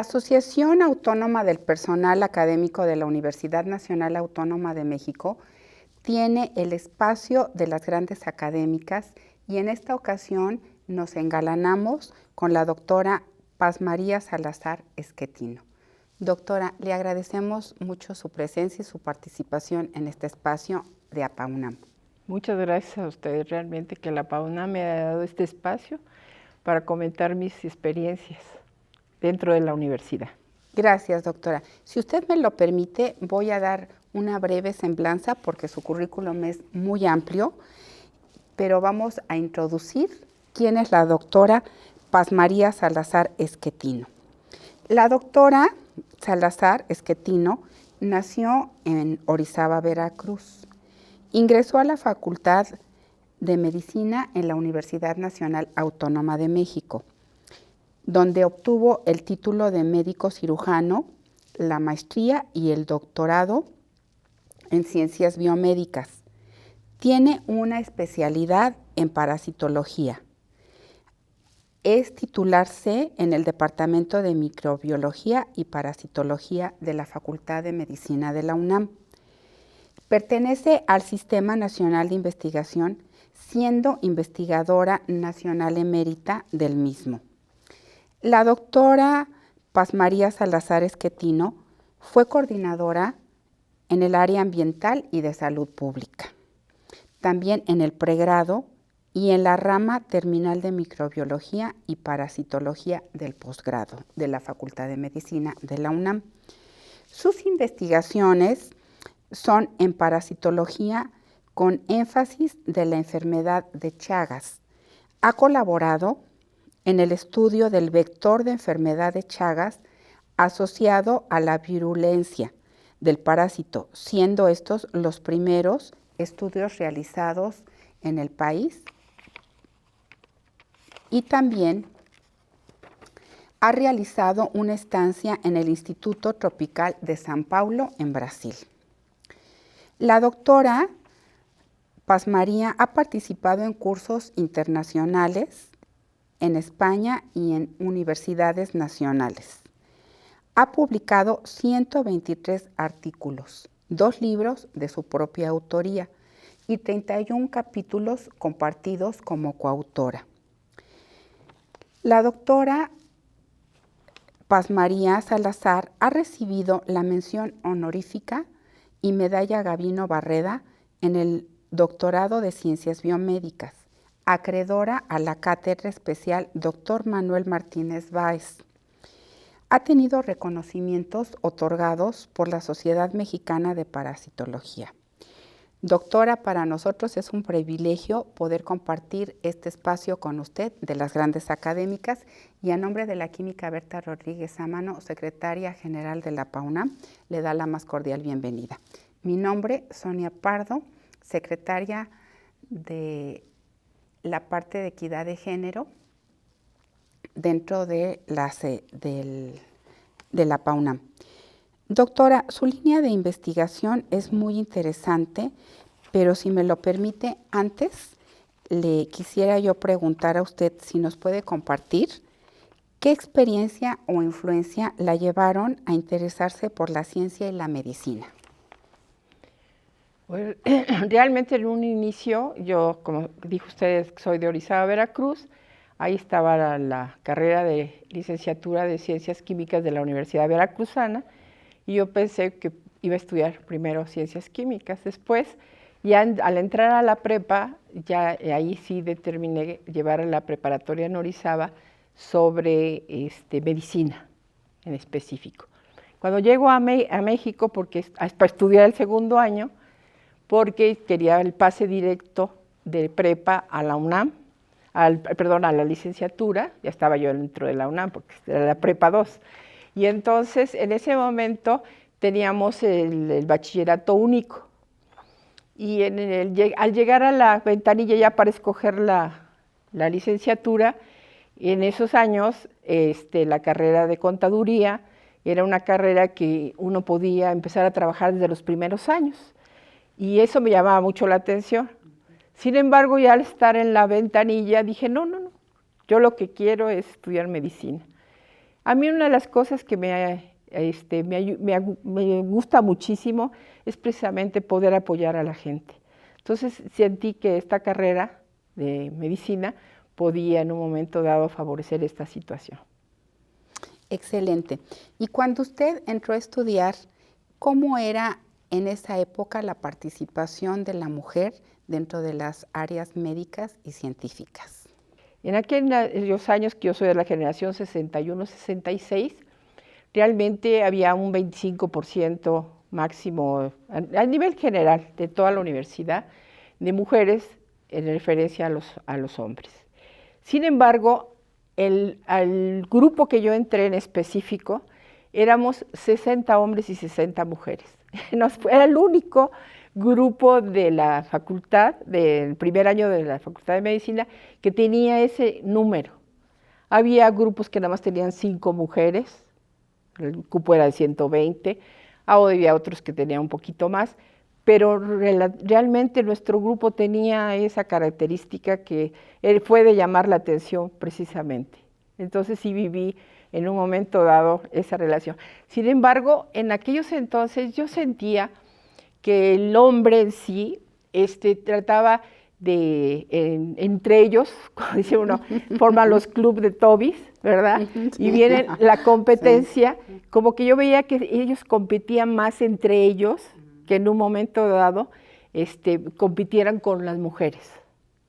La Asociación Autónoma del Personal Académico de la Universidad Nacional Autónoma de México tiene el espacio de las grandes académicas y en esta ocasión nos engalanamos con la doctora Paz María Salazar Esquetino. Doctora, le agradecemos mucho su presencia y su participación en este espacio de APAUNAM. Muchas gracias a ustedes, realmente que la APAUNAM me ha dado este espacio para comentar mis experiencias dentro de la universidad. Gracias, doctora. Si usted me lo permite, voy a dar una breve semblanza porque su currículum es muy amplio, pero vamos a introducir quién es la doctora Paz María Salazar Esquetino. La doctora Salazar Esquetino nació en Orizaba, Veracruz. Ingresó a la Facultad de Medicina en la Universidad Nacional Autónoma de México, donde obtuvo el título de médico cirujano, la maestría y el doctorado en ciencias biomédicas. Tiene una especialidad en parasitología. Es titular C en el Departamento de Microbiología y Parasitología de la Facultad de Medicina de la UNAM. Pertenece al Sistema Nacional de Investigación, siendo investigadora nacional emérita del mismo. La doctora Paz María Salazar Esquetino fue coordinadora en el área ambiental y de salud pública, también en el pregrado y en la rama terminal de microbiología y parasitología del posgrado de la Facultad de Medicina de la UNAM. Sus investigaciones son en parasitología con énfasis de la enfermedad de Chagas. Ha colaborado en el estudio del vector de enfermedad de Chagas asociado a la virulencia del parásito, siendo estos los primeros estudios realizados en el país, y también ha realizado una estancia en el Instituto Tropical de São Paulo, en Brasil. La doctora Paz María ha participado en cursos internacionales en España y en universidades nacionales. Ha publicado 123 artículos, 2 libros de su propia autoría y 31 capítulos compartidos como coautora. La doctora Paz María Salazar ha recibido la mención honorífica y medalla Gavino Barreda en el doctorado de Ciencias Biomédicas, acreedora a la cátedra especial Dr. Manuel Martínez Báez. Ha tenido reconocimientos otorgados por la Sociedad Mexicana de Parasitología. Doctora, para nosotros es un privilegio poder compartir este espacio con usted de las grandes académicas y a nombre de la química Berta Rodríguez Sámano, secretaria general de la APAUNAM, le da la más cordial bienvenida. Mi nombre, Sonia Pardo, secretaria de la parte de equidad de género dentro de la APAUNAM. Doctora, su línea de investigación es muy interesante, pero si me lo permite, antes le quisiera yo preguntar a usted si nos puede compartir qué experiencia o influencia la llevaron a interesarse por la ciencia y la medicina. Bueno, realmente en un inicio, yo, como dijo usted, soy de Orizaba, Veracruz. Ahí estaba la carrera de licenciatura de Ciencias Químicas de la Universidad Veracruzana, y yo pensé que iba a estudiar primero Ciencias Químicas. Después, ya al entrar a la prepa, ya ahí sí determiné llevar a la preparatoria en Orizaba sobre medicina en específico. Cuando llego a México, para estudiar el segundo año, porque quería el pase directo de prepa a la UNAM, a la licenciatura, ya estaba yo dentro de la UNAM porque era la prepa 2. Y entonces, en ese momento, teníamos el bachillerato único. Y al llegar a la ventanilla ya para escoger la licenciatura, en esos años, la carrera de contaduría era una carrera que uno podía empezar a trabajar desde los primeros años. Y eso me llamaba mucho la atención. Sin embargo, ya al estar en la ventanilla dije, no, yo lo que quiero es estudiar medicina. A mí una de las cosas que me gusta muchísimo es precisamente poder apoyar a la gente. Entonces sentí que esta carrera de medicina podía en un momento dado favorecer esta situación. Excelente. Y cuando usted entró a estudiar, ¿cómo era en esa época la participación de la mujer dentro de las áreas médicas y científicas? En aquellos años, que yo soy de la generación 61-66, realmente había un 25% máximo a nivel general de toda la universidad de mujeres en referencia a los hombres. Sin embargo, al grupo que yo entré en específico, éramos 60 hombres y 60 mujeres. Era el único grupo de la facultad, del primer año de la Facultad de Medicina, que tenía ese número. Había grupos que nada más tenían 5 mujeres, el cupo era de 120, había otros que tenían un poquito más, pero realmente nuestro grupo tenía esa característica que fue de llamar la atención precisamente. Entonces sí viví en un momento dado esa relación. Sin embargo, en aquellos entonces yo sentía que el hombre en sí trataba de, entre ellos, como dice uno, forman los clubes de Tobis, ¿verdad? Sí. Y viene la competencia, sí. Como que yo veía que ellos competían más entre ellos, que en un momento dado compitieran con las mujeres,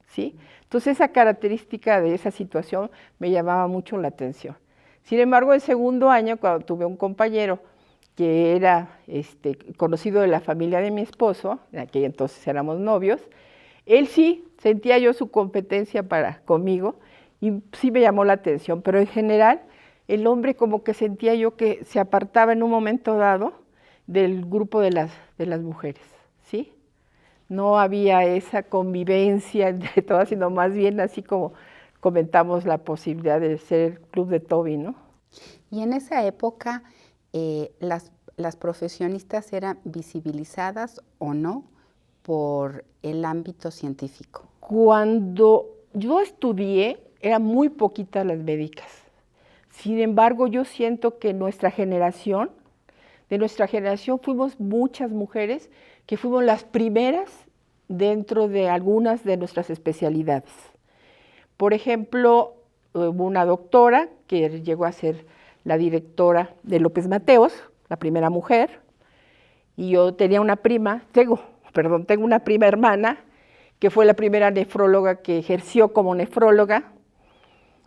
¿sí? Entonces esa característica de esa situación me llamaba mucho la atención. Sin embargo, el segundo año, cuando tuve un compañero que era conocido de la familia de mi esposo, en aquel entonces éramos novios, él sí sentía yo su competencia conmigo y sí me llamó la atención, pero en general el hombre como que sentía yo que se apartaba en un momento dado del grupo de las mujeres, ¿sí? No había esa convivencia entre todas, sino más bien así como comentamos la posibilidad de ser club de Toby, ¿no? Y en esa época, las profesionistas eran visibilizadas o no por el ámbito científico. Cuando yo estudié, eran muy poquitas las médicas. Sin embargo, yo siento que de nuestra generación fuimos muchas mujeres que fuimos las primeras dentro de algunas de nuestras especialidades. Por ejemplo, hubo una doctora que llegó a ser la directora de López Mateos, la primera mujer, y yo tengo una prima hermana, que fue la primera nefróloga que ejerció como nefróloga.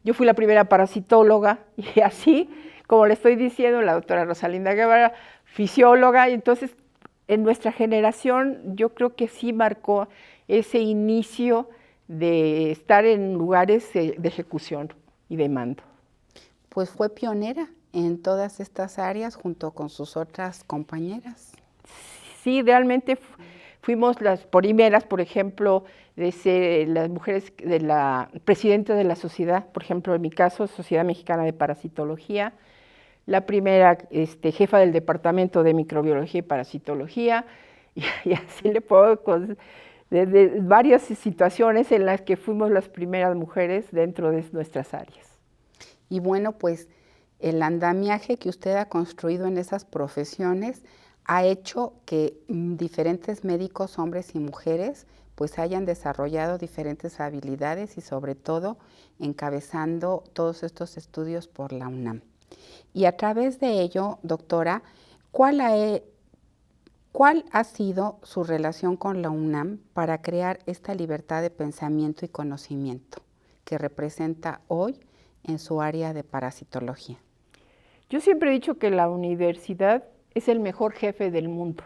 Yo fui la primera parasitóloga, y así, como le estoy diciendo, la doctora Rosalinda Guevara, fisióloga, y entonces en nuestra generación yo creo que sí marcó ese inicio de estar en lugares de ejecución y de mando. Pues fue pionera en todas estas áreas junto con sus otras compañeras. Sí, realmente fuimos las primeras, por ejemplo, de ser las mujeres de la presidenta de la sociedad, por ejemplo, en mi caso, Sociedad Mexicana de Parasitología, la primera jefa del Departamento de Microbiología y Parasitología, y así le puedo, de varias situaciones en las que fuimos las primeras mujeres dentro de nuestras áreas. Y bueno, pues el andamiaje que usted ha construido en esas profesiones ha hecho que diferentes médicos, hombres y mujeres, pues hayan desarrollado diferentes habilidades y sobre todo encabezando todos estos estudios por la UNAM. Y a través de ello, doctora, ¿cuál ha sido su relación con la UNAM para crear esta libertad de pensamiento y conocimiento que representa hoy en su área de parasitología? Yo siempre he dicho que la universidad es el mejor jefe del mundo.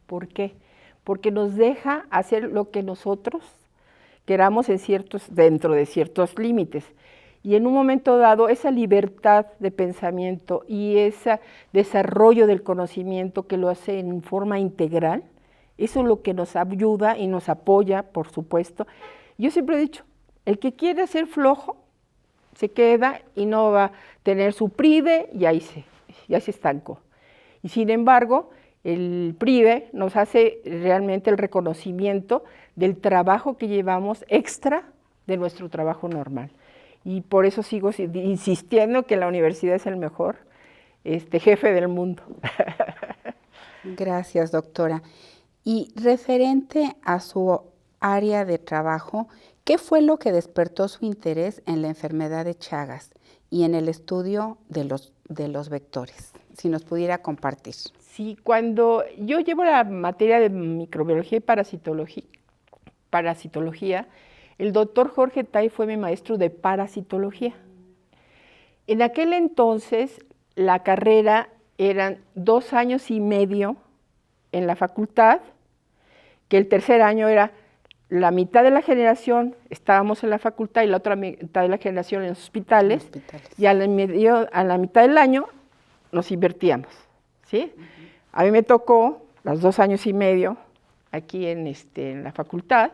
¿Por qué? Porque nos deja hacer lo que nosotros queramos dentro de ciertos límites. Y en un momento dado, esa libertad de pensamiento y ese desarrollo del conocimiento que lo hace en forma integral, eso es lo que nos ayuda y nos apoya, por supuesto. Yo siempre he dicho, el que quiere ser flojo, se queda y no va a tener su PRIDE y ahí se estancó. Y sin embargo, el PRIDE nos hace realmente el reconocimiento del trabajo que llevamos extra de nuestro trabajo normal. y por eso sigo insistiendo que la universidad es el mejor jefe del mundo. Gracias, doctora. Y referente a su área de trabajo, ¿qué fue lo que despertó su interés en la enfermedad de Chagas y en el estudio de los vectores? Si nos pudiera compartir. Sí, cuando yo llevo la materia de microbiología y parasitología, el doctor Jorge Tay fue mi maestro de parasitología. En aquel entonces, la carrera eran 2 años y medio en la facultad, que el tercer año era la mitad de la generación, estábamos en la facultad y la otra mitad de la generación en los hospitales. Y a la mitad del año nos invertíamos, ¿sí? A mí me tocó los 2 años y medio aquí en la facultad,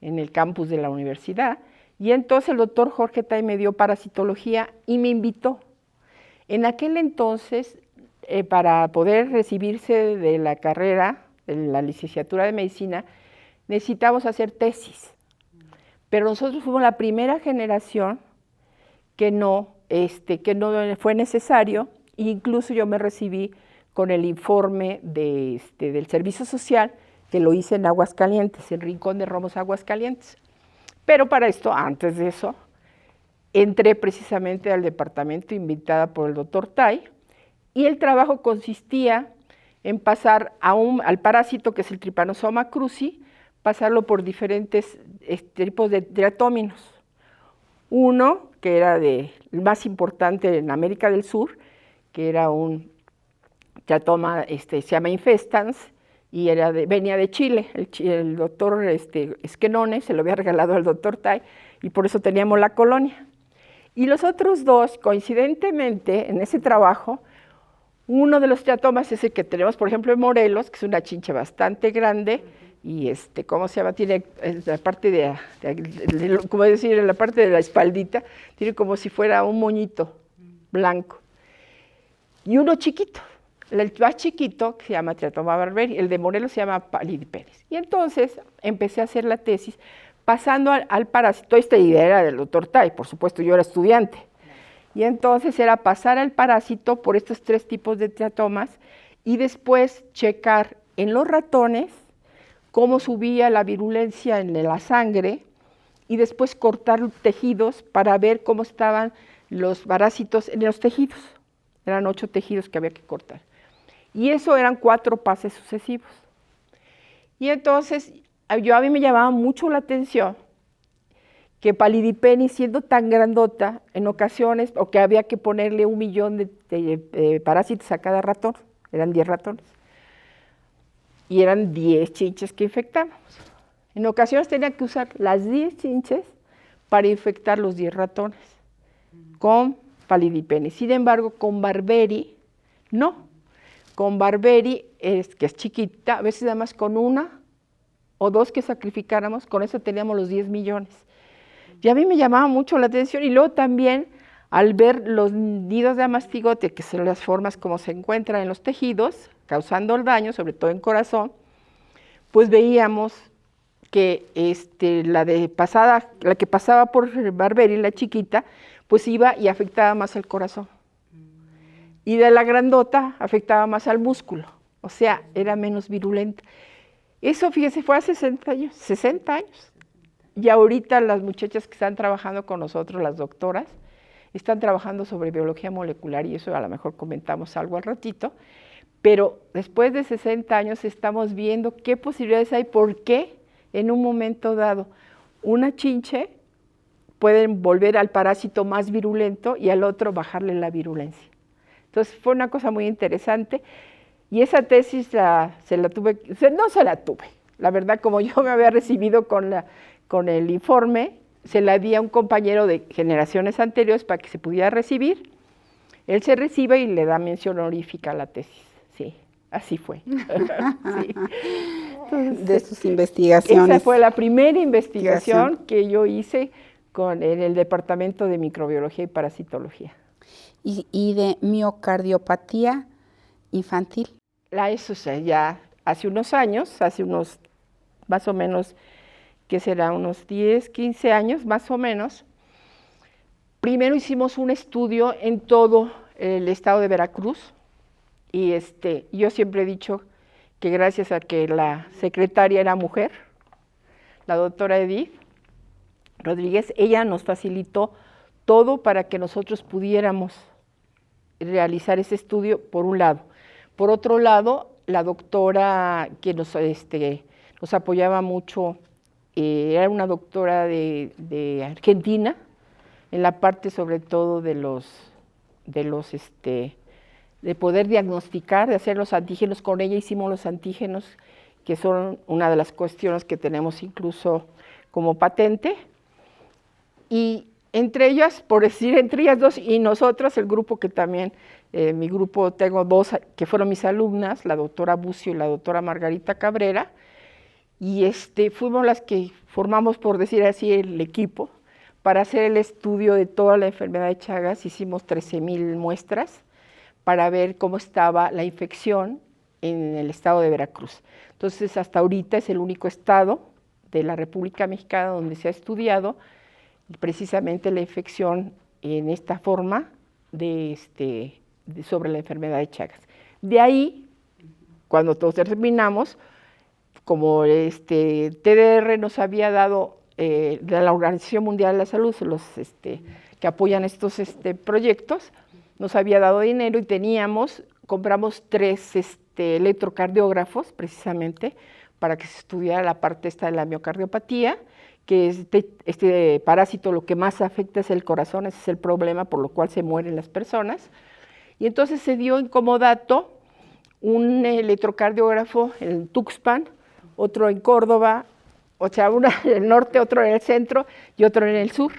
en el campus de la universidad, y entonces el doctor Jorge Tay me dio parasitología y me invitó. En aquel entonces, para poder recibirse de la carrera, de la licenciatura de medicina, necesitamos hacer tesis. Pero nosotros fuimos la primera generación que no fue necesario, e incluso yo me recibí con el informe del Servicio Social, que lo hice en Aguascalientes, en Rincón de Romos, Aguascalientes. Pero para esto, antes de eso, entré precisamente al departamento invitada por el doctor Tay, y el trabajo consistía en pasar al parásito, que es el Trypanosoma cruzi, pasarlo por diferentes tipos de triatóminos. Uno, que era el más importante en América del Sur, que era un triatoma, se llama infestans, y venía de Chile. El doctor Esquenone se lo había regalado al doctor Tay, y por eso teníamos la colonia. Y los otros dos, coincidentemente, en ese trabajo, uno de los triatomas es el que tenemos, por ejemplo, en Morelos, que es una chinche bastante grande, y ¿cómo se llama? Tiene la parte como decir, en la parte de la espaldita, tiene como si fuera un moñito blanco. Y uno chiquito, el más chiquito, que se llama Triatoma barberi, el de Morelos se llama Palidipenis. Y entonces empecé a hacer la tesis pasando al parásito. Esta idea era del doctor Tay, por supuesto, yo era estudiante. Y entonces era pasar al parásito por estos 3 tipos de triatomas y después checar en los ratones cómo subía la virulencia en la sangre y después cortar tejidos para ver cómo estaban los parásitos en los tejidos. Eran 8 tejidos que había que cortar. Y eso eran 4 pases sucesivos. Y entonces a mí me llamaba mucho la atención que Palidipenis, siendo tan grandota, en ocasiones, o que había que ponerle 1 millón de parásitos a cada ratón, eran 10 ratones, y eran 10 chinches que infectábamos. En ocasiones tenía que usar las 10 chinches para infectar los 10 ratones con Palidipenis. Sin embargo, con Barberi, no. Con Barberi, que es chiquita, a veces nada más con 1 o 2 que sacrificáramos, con eso teníamos los 10 millones. Y a mí me llamaba mucho la atención, y luego también al ver los nidos de amastigote, que son las formas como se encuentran en los tejidos, causando el daño, sobre todo en corazón, pues veíamos que la que pasaba por Barberi, la chiquita, pues iba y afectaba más el corazón. Y de la grandota afectaba más al músculo, o sea, era menos virulenta. Eso, fíjese, fue hace 60 años. Y ahorita las muchachas que están trabajando con nosotros, las doctoras, están trabajando sobre biología molecular, y eso a lo mejor comentamos algo al ratito, pero después de 60 años estamos viendo qué posibilidades hay, por qué en un momento dado una chinche puede volver al parásito más virulento y al otro bajarle la virulencia. Entonces fue una cosa muy interesante, y esa tesis no se la tuve, la verdad, como yo me había recibido con el informe, se la di a un compañero de generaciones anteriores para que se pudiera recibir. Él se recibe y le da mención honorífica a la tesis. Sí, así fue. Sí. Entonces, de sus investigaciones. Esa fue la primera investigación que yo hice en el Departamento de Microbiología y Parasitología. ¿Y de miocardiopatía infantil? Eso ya hace unos años, más o menos, que será unos 10, 15 años más o menos, Primero hicimos un estudio en todo el estado de Veracruz y yo siempre he dicho que gracias a que la secretaria era mujer, la doctora Edith Rodríguez, ella nos facilitó todo para que nosotros pudiéramos realizar ese estudio, por un lado. Por otro lado, la doctora que nos apoyaba mucho, era una doctora de Argentina, en la parte sobre todo de poder diagnosticar, de hacer los antígenos. Con ella hicimos los antígenos, que son una de las cuestiones que tenemos incluso como patente. Y entre ellas, por decir, entre ellas dos y nosotras, el grupo que también, mi grupo, tengo dos que fueron mis alumnas, la doctora Bucio y la doctora Margarita Cabrera, y fuimos las que formamos, por decir así, el equipo para hacer el estudio de toda la enfermedad de Chagas. Hicimos 13,000 muestras para ver cómo estaba la infección en el estado de Veracruz. Entonces, hasta ahorita es el único estado de la República Mexicana donde se ha estudiado precisamente la infección en esta forma sobre la enfermedad de Chagas. De ahí, cuando todos terminamos, como TDR nos había dado, de la Organización Mundial de la Salud, los que apoyan estos proyectos, nos había dado dinero y compramos 3 electrocardiógrafos precisamente para que se estudiara la parte esta de la miocardiopatía, que este parásito lo que más afecta es el corazón, ese es el problema por lo cual se mueren las personas. Y entonces se dio en comodato un electrocardiógrafo en Tuxpan, otro en Córdoba, o sea, uno en el norte, otro en el centro y otro en el sur,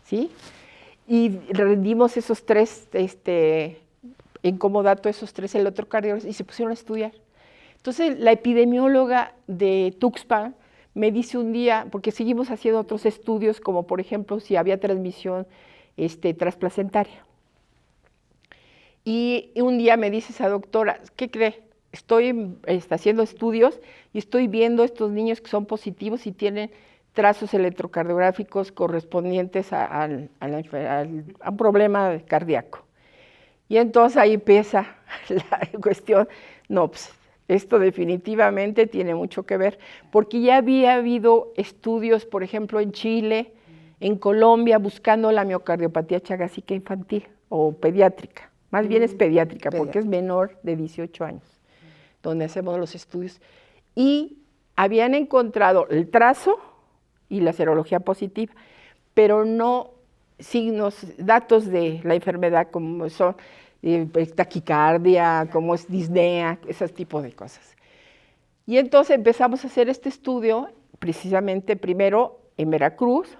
¿sí? Y rendimos esos 3, en comodato esos 3 electrocardiógrafos y se pusieron a estudiar. Entonces la epidemióloga de Tuxpan me dice un día, porque seguimos haciendo otros estudios, como por ejemplo si había transmisión transplacentaria. Y un día me dice esa doctora, ¿qué cree? Estoy haciendo estudios y estoy viendo estos niños que son positivos y tienen trazos electrocardiográficos correspondientes a un problema cardíaco. Y entonces ahí empieza la cuestión, no, pues esto definitivamente tiene mucho que ver, porque ya había habido estudios, por ejemplo, en Chile, en Colombia, buscando la miocardiopatía chagásica infantil o pediátrica. Más bien es pediátrica, porque es menor de 18 años, donde hacemos los estudios. Y habían encontrado el trazo y la serología positiva, pero no datos de la enfermedad como son taquicardia, como es disnea, ese tipo de cosas. Y entonces empezamos a hacer este estudio, precisamente primero en Veracruz,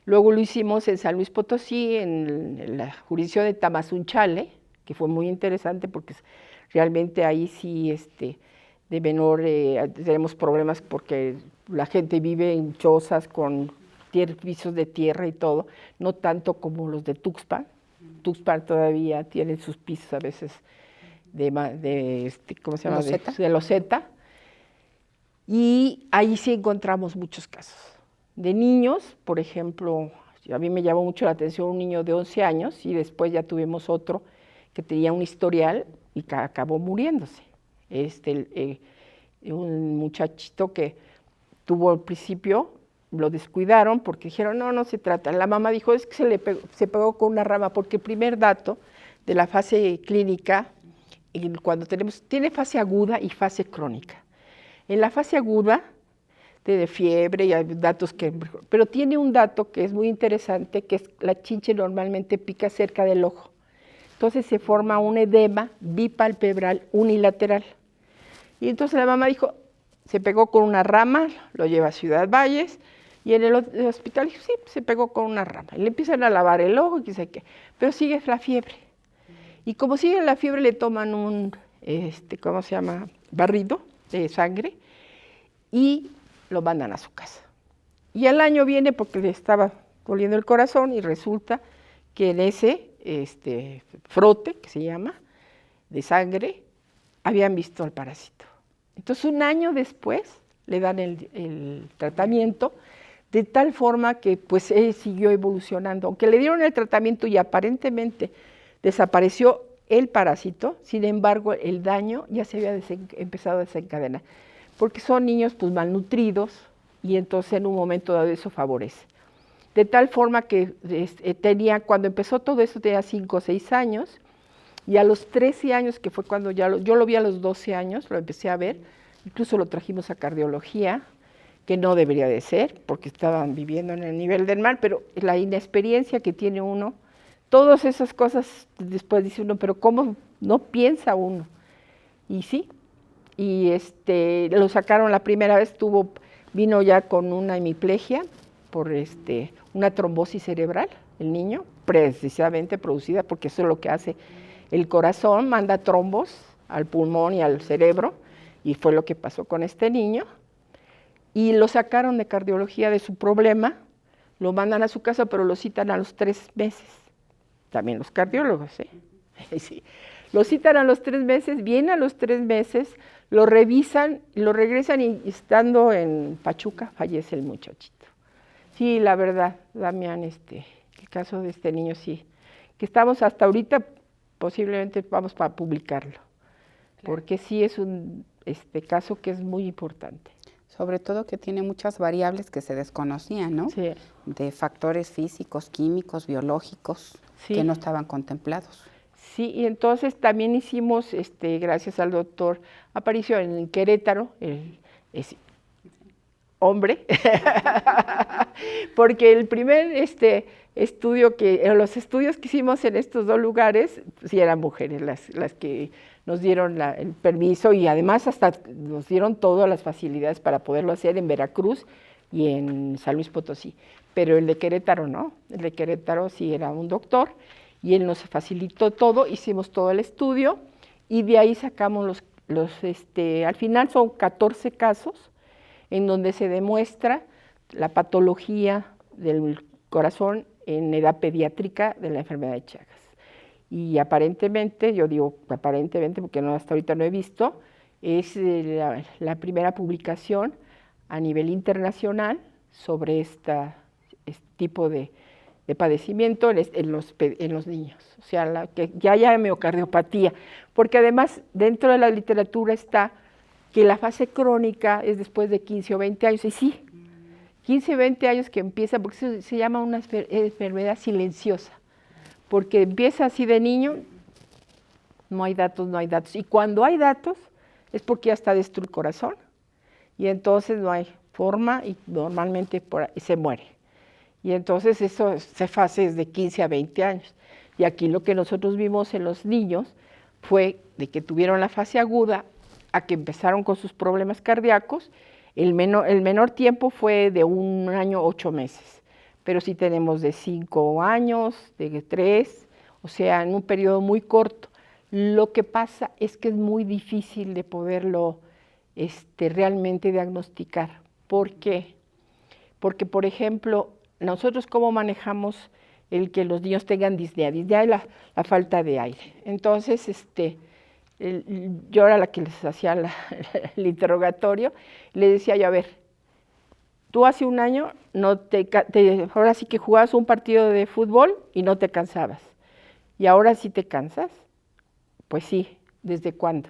luego lo hicimos en San Luis Potosí, en la jurisdicción de Tamazunchale, que fue muy interesante porque realmente ahí sí de menor tenemos problemas porque la gente vive en chozas con pisos de tierra y todo, no tanto como los de Tuxpan. Tuxpan todavía tiene sus pisos a veces ¿cómo se llama? De loseta. Y ahí sí encontramos muchos casos. De niños, por ejemplo, a mí me llamó mucho la atención un niño de 11 años y después ya tuvimos otro que tenía un historial y que acabó muriéndose. Un muchachito que tuvo al principio, lo descuidaron porque dijeron, no se trata. La mamá dijo, es que se pegó con una rama, porque el primer dato de la fase clínica, cuando tiene fase aguda y fase crónica. En la fase aguda, de fiebre, y hay datos pero tiene un dato que es muy interesante, que es la chinche normalmente pica cerca del ojo. Entonces se forma un edema bipalpebral unilateral. Y entonces la mamá dijo, se pegó con una rama, lo lleva a Ciudad Valles, y en el hospital dijo, sí, se pegó con una rama. Y le empiezan a lavar el ojo, y qué sé qué, pero sigue la fiebre. Y como sigue la fiebre, le toman un, ¿cómo se llama?, barrido de sangre, y lo mandan a su casa. Y al año viene porque le estaba doliendo el corazón, y resulta que en ese frote, que se llama, de sangre, habían visto al parásito. Entonces, un año después, le dan el tratamiento, de tal forma que pues él siguió evolucionando. Aunque le dieron el tratamiento y aparentemente desapareció el parásito, sin embargo el daño ya se había empezado a desencadenar, porque son niños pues malnutridos y entonces en un momento dado eso favorece. De tal forma que cuando empezó todo eso tenía 5 o 6 años, y a los 13 años, que fue cuando yo lo vi a los 12 años, lo empecé a ver, incluso lo trajimos a cardiología, que no debería de ser, porque estaban viviendo en el nivel del mar, pero la inexperiencia que tiene uno, todas esas cosas, después dice uno, pero ¿cómo no piensa uno? Y sí, y lo sacaron la primera vez, vino ya con una hemiplegia, por una trombosis cerebral, el niño, precisamente producida, porque eso es lo que hace el corazón, manda trombos al pulmón y al cerebro, y fue lo que pasó con este niño. Y lo sacaron de cardiología de su problema, lo mandan a su casa, pero lo citan a los 3 meses. También los cardiólogos, ¿eh? Sí. Lo citan a los 3 meses, viene a los 3 meses, lo revisan, lo regresan y estando en Pachuca fallece el muchachito. Sí, la verdad, Damián, el caso de este niño sí, que estamos hasta ahorita, posiblemente vamos para publicarlo, porque sí es un caso que es muy importante. Sobre todo que tiene muchas variables que se desconocían, ¿no? Sí. De factores físicos, químicos, biológicos, sí. que no estaban contemplados. Sí, y entonces también hicimos, gracias al doctor Aparicio, en Querétaro, hombre, porque el primer los estudios que hicimos en estos 2 lugares, sí eran mujeres las que nos dieron el permiso y además hasta nos dieron todas las facilidades para poderlo hacer en Veracruz y en San Luis Potosí, pero el de Querétaro no, el de Querétaro sí era un doctor y él nos facilitó todo, hicimos todo el estudio y de ahí sacamos al final son 14 casos en donde se demuestra la patología del corazón en edad pediátrica de la enfermedad de Chagas. Y aparentemente, yo digo aparentemente porque hasta ahorita no he visto, es la primera publicación a nivel internacional sobre este tipo de padecimiento en los niños, o sea, que ya haya miocardiopatía, porque además dentro de la literatura está que la fase crónica es después de 15 o 20 años, y sí, 15 o 20 años que empieza, porque se llama una enfermedad silenciosa, porque empieza así de niño, no hay datos, y cuando hay datos es porque ya está destruido el corazón, y entonces no hay forma y normalmente se muere. Y entonces esa fase es de 15 a 20 años. Y aquí lo que nosotros vimos en los niños fue de que tuvieron la fase aguda, a que empezaron con sus problemas cardíacos, el menor tiempo fue de 1 año 8 meses, pero sí tenemos de 5 años, de 3, o sea, en un periodo muy corto. Lo que pasa es que es muy difícil de poderlo realmente diagnosticar. ¿Por qué? Porque, por ejemplo, nosotros cómo manejamos el que los niños tengan disnea. Disnea es la falta de aire. Entonces, yo era la que les hacía el interrogatorio, le decía yo, a ver, tú hace 1 año ahora sí que jugabas un partido de fútbol y no te cansabas, y ahora sí te cansas. Pues sí, ¿desde cuándo?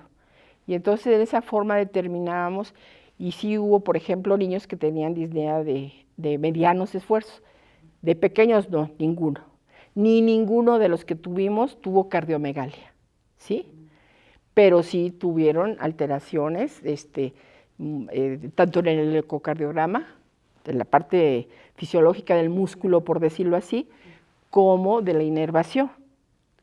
Y entonces de esa forma determinábamos, y sí hubo, por ejemplo, niños que tenían disnea de medianos esfuerzos, de pequeños no, ninguno, ni ninguno de los que tuvimos tuvo cardiomegalia, ¿sí? Pero sí tuvieron alteraciones, tanto en el ecocardiograma, en la parte fisiológica del músculo, por decirlo así, como de la inervación,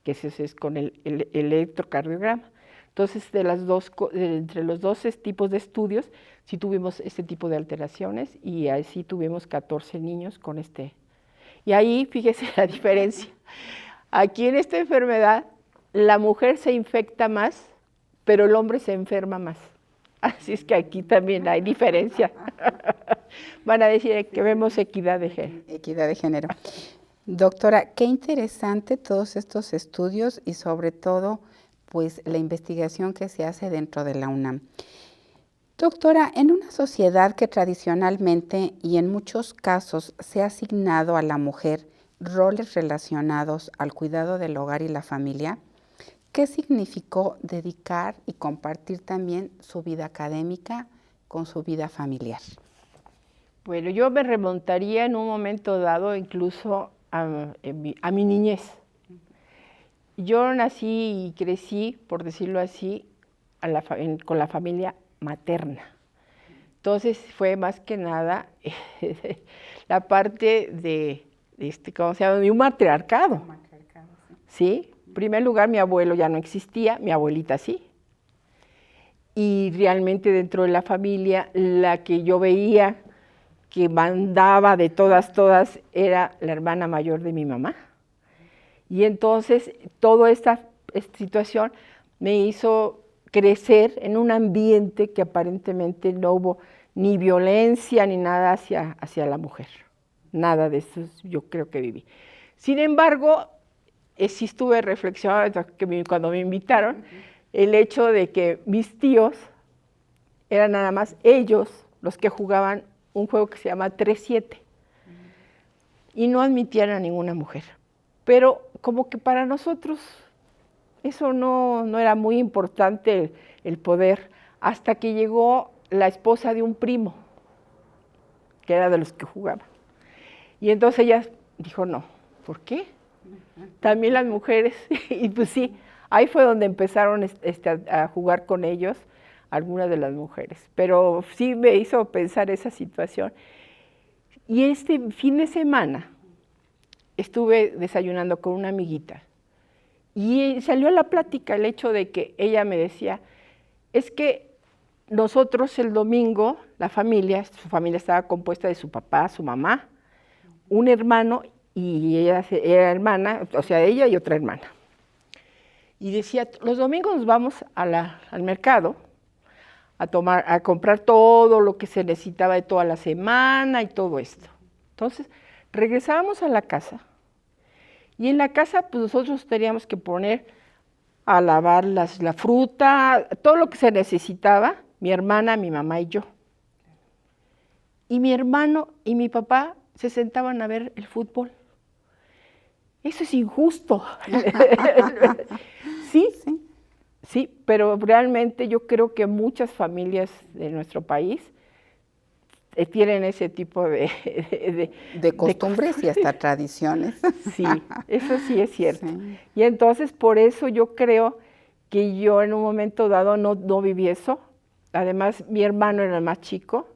que ese es con el electrocardiograma. Entonces, entre los 2 tipos de estudios, sí tuvimos este tipo de alteraciones y así tuvimos 14 niños con Y ahí, fíjese la diferencia. Aquí en esta enfermedad, la mujer se infecta más, pero el hombre se enferma más. Así es que aquí también hay diferencia. Van a decir que vemos equidad de género. Equidad de género. Doctora, qué interesante todos estos estudios y sobre todo, pues, la investigación que se hace dentro de la UNAM. Doctora, en una sociedad que tradicionalmente y en muchos casos se ha asignado a la mujer roles relacionados al cuidado del hogar y la familia, ¿qué significó dedicar y compartir también su vida académica con su vida familiar? Bueno, yo me remontaría en un momento dado incluso a mi niñez. Yo nací y crecí, por decirlo así, con la familia materna. Entonces fue más que nada la parte de ¿cómo se llama? De un matriarcado. ¿Sí? En primer lugar, mi abuelo ya no existía, mi abuelita sí. Y realmente dentro de la familia, la que yo veía que mandaba de todas, era la hermana mayor de mi mamá. Y entonces toda esta situación me hizo crecer en un ambiente que aparentemente no hubo ni violencia ni nada hacia la mujer. Nada de eso yo creo que viví. Sin embargo, sí estuve reflexionando cuando me invitaron, el hecho de que mis tíos eran nada más ellos los que jugaban un juego que se llama 3-7 y no admitían a ninguna mujer. Pero como que para nosotros eso no era muy importante el poder, hasta que llegó la esposa de un primo, que era de los que jugaba. Y entonces ella dijo, no, ¿por qué? También las mujeres, y pues sí, ahí fue donde empezaron a jugar con ellos algunas de las mujeres. Pero sí me hizo pensar esa situación. Y este fin de semana estuve desayunando con una amiguita y salió a la plática el hecho de que ella me decía, es que nosotros el domingo, su familia estaba compuesta de su papá, su mamá, un hermano y ella era hermana, o sea, ella y otra hermana. Y decía, los domingos nos vamos al mercado a comprar todo lo que se necesitaba de toda la semana y todo esto. Entonces, regresábamos a la casa y en la casa pues nosotros teníamos que poner a lavar la fruta, todo lo que se necesitaba, mi hermana, mi mamá y yo. Y mi hermano y mi papá se sentaban a ver el fútbol. Eso es injusto. Sí, pero realmente yo creo que muchas familias de nuestro país tienen ese tipo de costumbres y hasta tradiciones. Sí, eso sí es cierto. Sí. Y entonces por eso yo creo que yo en un momento dado no viví eso. Además, mi hermano era el más chico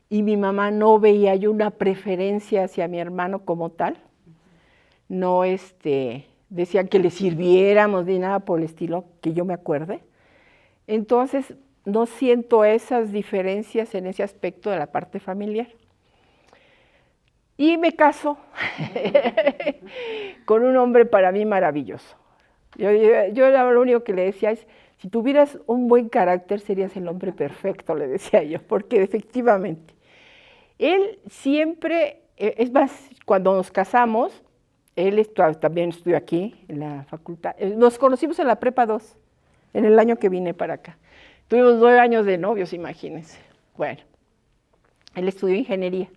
y mi mamá no veía yo una preferencia hacia mi hermano como tal. No decían que le sirviéramos ni nada por el estilo, que yo me acuerde. Entonces, no siento esas diferencias en ese aspecto de la parte familiar. Y me caso con un hombre para mí maravilloso. Yo lo único que le decía es, si tuvieras un buen carácter serías el hombre perfecto, le decía yo, porque efectivamente, él siempre, es más, cuando nos casamos, él también estudió aquí en la facultad, nos conocimos en la Prepa 2, en el año que vine para acá. Tuvimos 9 años de novios, imagínense. Bueno, él estudió ingeniería,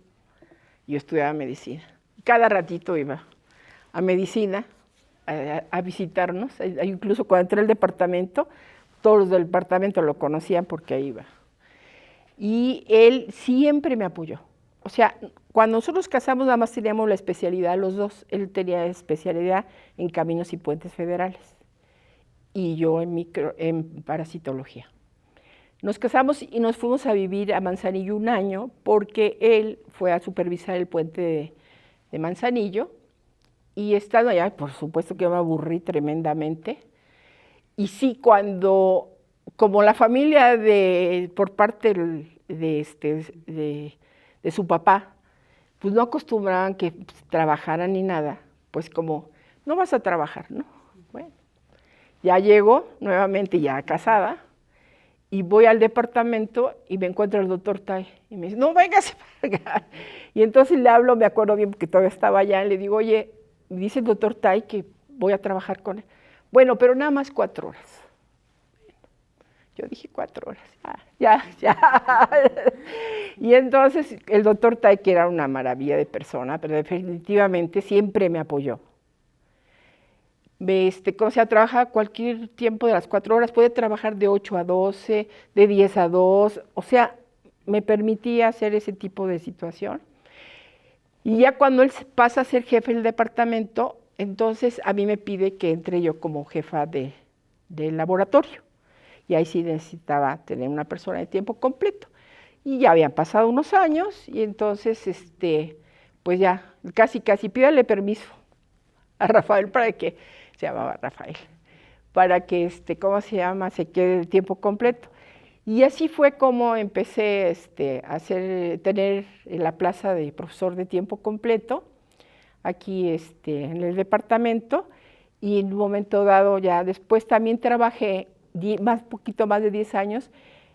yo estudiaba medicina. Cada ratito iba a medicina a visitarnos, incluso cuando entré al departamento, todos los del departamento lo conocían porque ahí iba. Y él siempre me apoyó. O sea, cuando nosotros nos casamos nada más teníamos la especialidad los dos. Él tenía especialidad en caminos y puentes federales y yo en parasitología. Nos casamos y nos fuimos a vivir a Manzanillo un año porque él fue a supervisar el puente de Manzanillo y estando allá, por supuesto que yo me aburrí tremendamente. Y sí, como la familia por parte de su papá, pues no acostumbraban que trabajaran ni nada, pues como, no vas a trabajar, ¿no? Bueno, ya llego nuevamente ya casada, y voy al departamento y me encuentro al doctor Tai, y me dice, no, véngase para acá. Y entonces le hablo, me acuerdo bien porque todavía estaba allá, y le digo, oye, me dice el doctor Tai que voy a trabajar con él. Bueno, pero nada más 4 horas. Yo dije 4 horas, ya. Y entonces el doctor Tai, que era una maravilla de persona, pero definitivamente siempre me apoyó. Como sea, trabaja cualquier tiempo de las 4 horas, puede trabajar de 8 a 12, de 10 a 2, o sea, me permitía hacer ese tipo de situación. Y ya cuando él pasa a ser jefe del departamento, entonces a mí me pide que entre yo como jefa del laboratorio. Y ahí sí necesitaba tener una persona de tiempo completo. Y ya habían pasado unos años, y entonces, pues ya, casi pídale permiso a Rafael para que, se llamaba Rafael, para que, ¿cómo se llama?, se quede de tiempo completo. Y así fue como empecé a tener la plaza de profesor de tiempo completo, aquí en el departamento, y en un momento dado ya después también trabajé poquito más de 10 años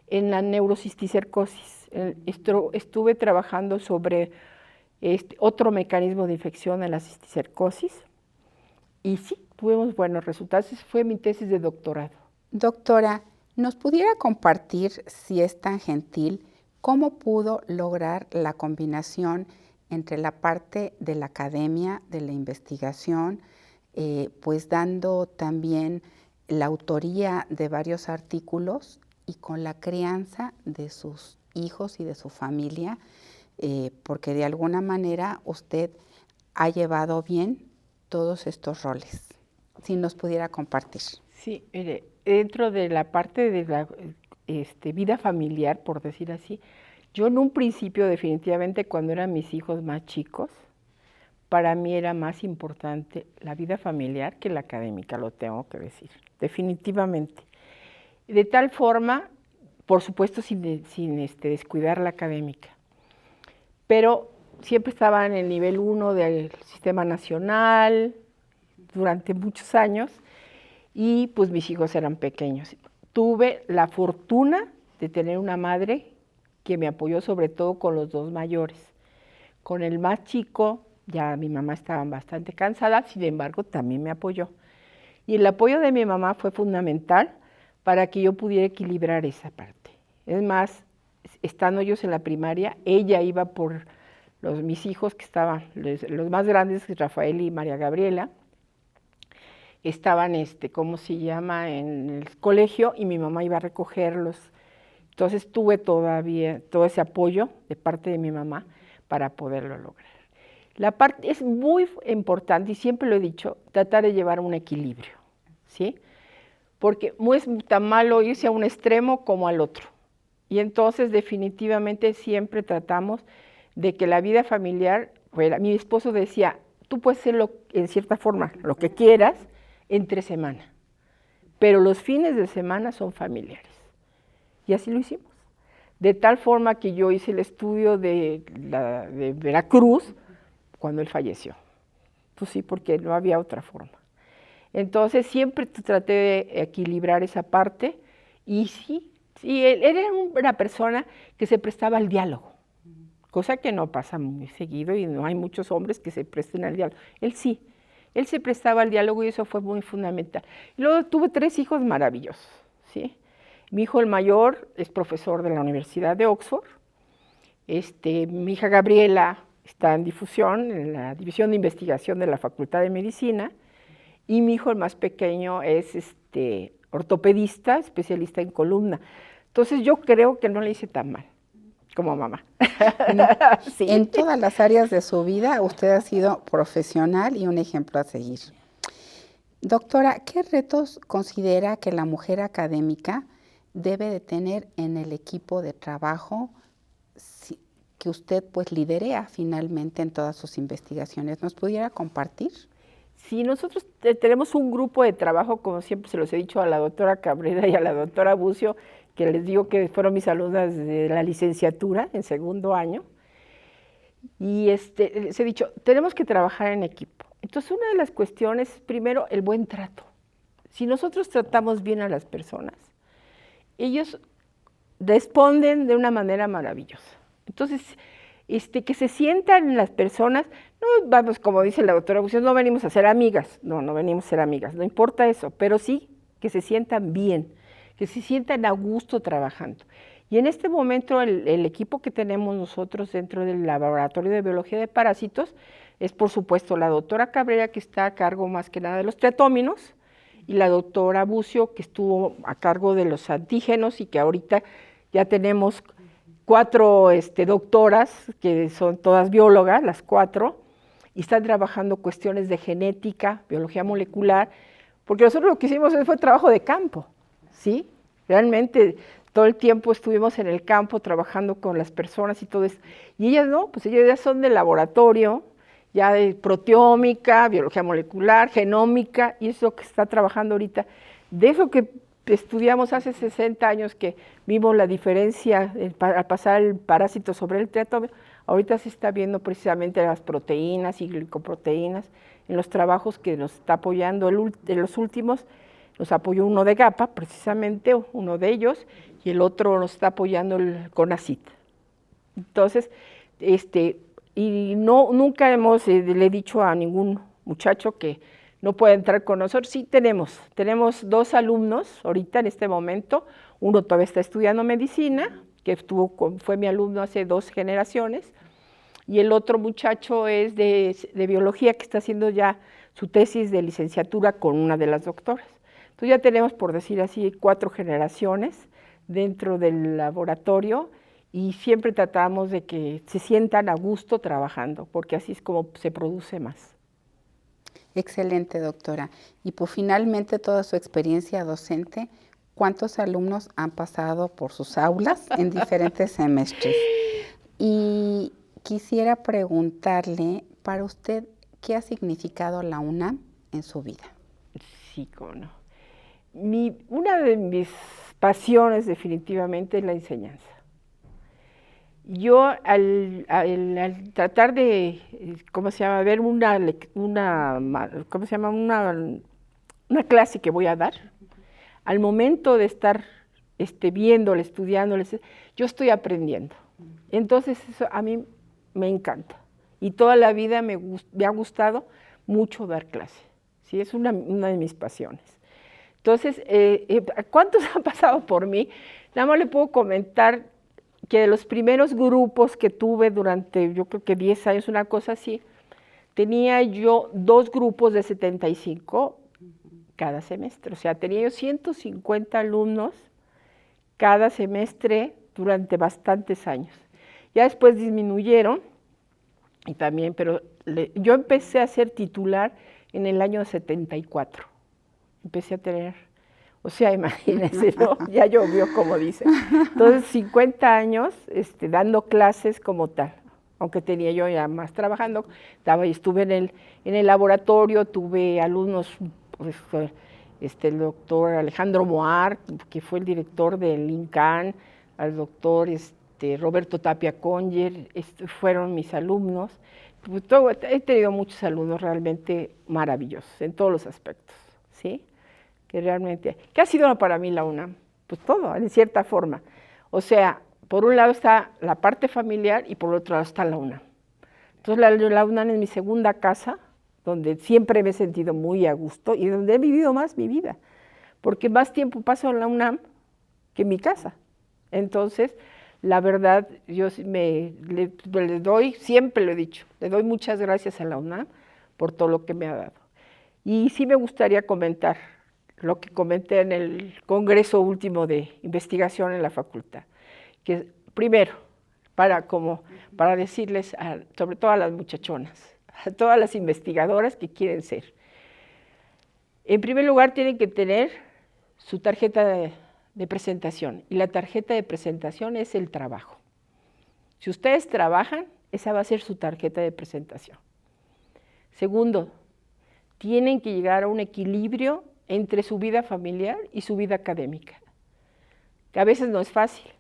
en la neurocisticercosis. Estuve trabajando sobre otro mecanismo de infección en la cisticercosis y sí, tuvimos buenos resultados. Esa fue mi tesis de doctorado. Doctora, ¿nos pudiera compartir, si es tan gentil, cómo pudo lograr la combinación entre la parte de la academia, de la investigación, pues dando también la autoría de varios artículos y con la crianza de sus hijos y de su familia, porque de alguna manera usted ha llevado bien todos estos roles? Si nos pudiera compartir. Sí, mire, dentro de la parte de la vida familiar, por decir así, yo en un principio definitivamente cuando eran mis hijos más chicos, para mí era más importante la vida familiar que la académica, lo tengo que decir, definitivamente. De tal forma, por supuesto sin descuidar la académica, pero siempre estaba en el nivel 1 del sistema nacional durante muchos años y pues mis hijos eran pequeños. Tuve la fortuna de tener una madre que me apoyó sobre todo con los 2 mayores. Con el más chico, ya mi mamá estaba bastante cansada, sin embargo, también me apoyó. Y el apoyo de mi mamá fue fundamental para que yo pudiera equilibrar esa parte. Es más, estando ellos en la primaria, ella iba por mis hijos, que estaban, los más grandes, Rafael y María Gabriela, estaban, ¿cómo se llama?, en el colegio, y mi mamá iba a recogerlos. Entonces tuve todavía todo ese apoyo de parte de mi mamá para poderlo lograr. La parte es muy importante, y siempre lo he dicho, tratar de llevar un equilibrio, ¿sí? Porque no es tan malo irse a un extremo como al otro. Y entonces definitivamente siempre tratamos de que la vida familiar, mi esposo decía, tú puedes hacerlo en cierta forma, lo que quieras, entre semana, pero los fines de semana son familiares. Y así lo hicimos. De tal forma que yo hice el estudio de Veracruz cuando él falleció. Pues sí, porque no había otra forma. Entonces siempre traté de equilibrar esa parte y sí, él era una persona que se prestaba al diálogo, cosa que no pasa muy seguido y no hay muchos hombres que se presten al diálogo. Él sí, él se prestaba al diálogo y eso fue muy fundamental. Y luego tuve 3 hijos maravillosos, ¿sí? Mi hijo el mayor es profesor de la Universidad de Oxford. Mi hija Gabriela está en difusión, en la División de Investigación de la Facultad de Medicina. Y mi hijo el más pequeño es ortopedista, especialista en columna. Entonces yo creo que no le hice tan mal como mamá. Sí. En todas las áreas de su vida usted ha sido profesional y un ejemplo a seguir. Doctora, ¿qué retos considera que la mujer académica debe de tener en el equipo de trabajo que usted pues liderea finalmente en todas sus investigaciones? ¿Nos pudiera compartir? Sí, nosotros tenemos un grupo de trabajo, como siempre se los he dicho a la doctora Cabrera y a la doctora Bucio, que les digo que fueron mis alumnas de la licenciatura en segundo año. Y les he dicho, tenemos que trabajar en equipo. Entonces, una de las cuestiones, primero, el buen trato. Si nosotros tratamos bien a las personas, ellos responden de una manera maravillosa. Entonces, que se sientan las personas, no vamos, como dice la doctora Bucio, no venimos a ser amigas, no venimos a ser amigas, no importa eso, pero sí que se sientan bien, que se sientan a gusto trabajando. Y en este momento el equipo que tenemos nosotros dentro del Laboratorio de Biología de Parásitos es, por supuesto, la doctora Cabrera, que está a cargo más que nada de los triatóminos, y la doctora Bucio, que estuvo a cargo de los antígenos, y que ahorita ya tenemos 4 doctoras, que son todas biólogas, las 4, y están trabajando cuestiones de genética, biología molecular, porque nosotros lo que hicimos fue trabajo de campo, ¿sí? Realmente todo el tiempo estuvimos en el campo trabajando con las personas y todo eso. Y ellas no, pues ellas ya son de laboratorio, ya de proteómica, biología molecular, genómica, y eso que está trabajando ahorita. De eso que estudiamos hace 60 años, que vimos la diferencia al pasar el parásito sobre el triatómico, ahorita se está viendo precisamente las proteínas y glicoproteínas en los trabajos que nos está apoyando. En los últimos nos apoyó uno de GAPA, precisamente uno de ellos, y el otro nos está apoyando el CONACYT. Entonces, y nunca le he dicho a ningún muchacho que no puede entrar con nosotros. Sí tenemos 2 alumnos ahorita en este momento. Uno todavía está estudiando medicina, que fue mi alumno hace 2 generaciones, y el otro muchacho es de biología, que está haciendo ya su tesis de licenciatura con una de las doctoras. Entonces ya tenemos, por decir así, 4 generaciones dentro del laboratorio, y siempre tratamos de que se sientan a gusto trabajando, porque así es como se produce más. Excelente, doctora. Y pues finalmente toda su experiencia docente, ¿cuántos alumnos han pasado por sus aulas en diferentes semestres? Y quisiera preguntarle, para usted, ¿qué ha significado la UNAM en su vida? Sí, cómo no. Una de mis pasiones definitivamente es la enseñanza. Yo al tratar de, ver una clase que voy a dar, al momento de estar viéndole, estudiándole, yo estoy aprendiendo. Entonces eso a mí me encanta. Y toda la vida me ha gustado mucho dar clase. ¿Sí? Es una de mis pasiones. Entonces, ¿cuántos han pasado por mí? Nada más le puedo comentar que de los primeros grupos que tuve durante, yo creo que 10 años, una cosa así, tenía yo 2 grupos de 75 cada semestre. O sea, tenía yo 150 alumnos cada semestre durante bastantes años. Ya después disminuyeron, y también, pero yo empecé a ser titular en el año 74. Empecé a tener, o sea, imagínense, ¿no? Ya llovió, como dicen. Entonces, 50 años dando clases como tal, aunque tenía yo ya más trabajando. Estuve en el laboratorio, tuve alumnos, pues, el doctor Alejandro Moar, que fue el director del INCAN, al doctor Roberto Tapia Conger, fueron mis alumnos. He tenido muchos alumnos realmente maravillosos en todos los aspectos, ¿sí? Que realmente, ¿qué ha sido para mí la UNAM? Pues todo, en cierta forma. O sea, por un lado está la parte familiar y por otro lado está la UNAM. Entonces la UNAM es mi segunda casa, donde siempre me he sentido muy a gusto y donde he vivido más mi vida, porque más tiempo paso en la UNAM que en mi casa. Entonces, la verdad, yo le doy, siempre lo he dicho, le doy muchas gracias a la UNAM por todo lo que me ha dado. Y sí me gustaría comentar lo que comenté en el congreso último de investigación en la facultad, que primero, para decirles, sobre todo a las muchachonas, a todas las investigadoras que quieren ser, en primer lugar tienen que tener su tarjeta de presentación, y la tarjeta de presentación es el trabajo. Si ustedes trabajan, esa va a ser su tarjeta de presentación. Segundo, tienen que llegar a un equilibrio entre su vida familiar y su vida académica, que a veces no es fácil,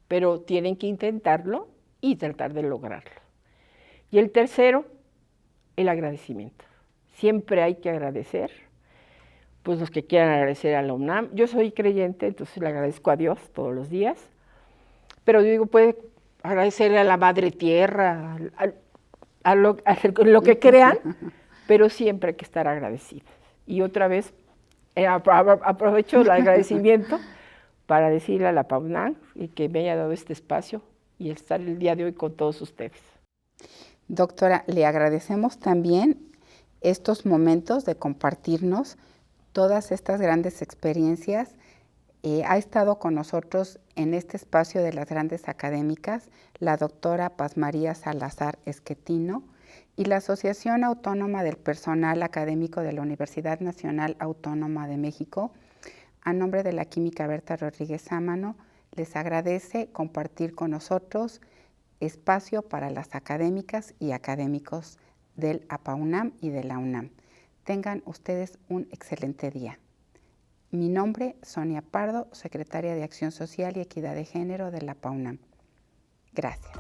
pero tienen que intentarlo y tratar de lograrlo. Y el tercero, el agradecimiento. Siempre hay que agradecer, pues los que quieran agradecer a la UNAM. Yo soy creyente, entonces le agradezco a Dios todos los días, pero yo digo, puede agradecerle a la Madre Tierra, a lo que crean, pero siempre hay que estar agradecidos. Y otra vez, aprovecho el agradecimiento para decirle a la PAUNAM y que me haya dado este espacio y estar el día de hoy con todos ustedes. Doctora, le agradecemos también estos momentos de compartirnos todas estas grandes experiencias. Ha estado con nosotros en este espacio de las grandes académicas la doctora Paz María Salazar Esquetino y la Asociación Autónoma del Personal Académico de la Universidad Nacional Autónoma de México. A nombre de la química Berta Rodríguez Sámano, les agradece compartir con nosotros espacio para las académicas y académicos del APAUNAM y de la UNAM. Tengan ustedes un excelente día. Mi nombre, Sonia Pardo, secretaria de Acción Social y Equidad de Género de la APAUNAM. Gracias.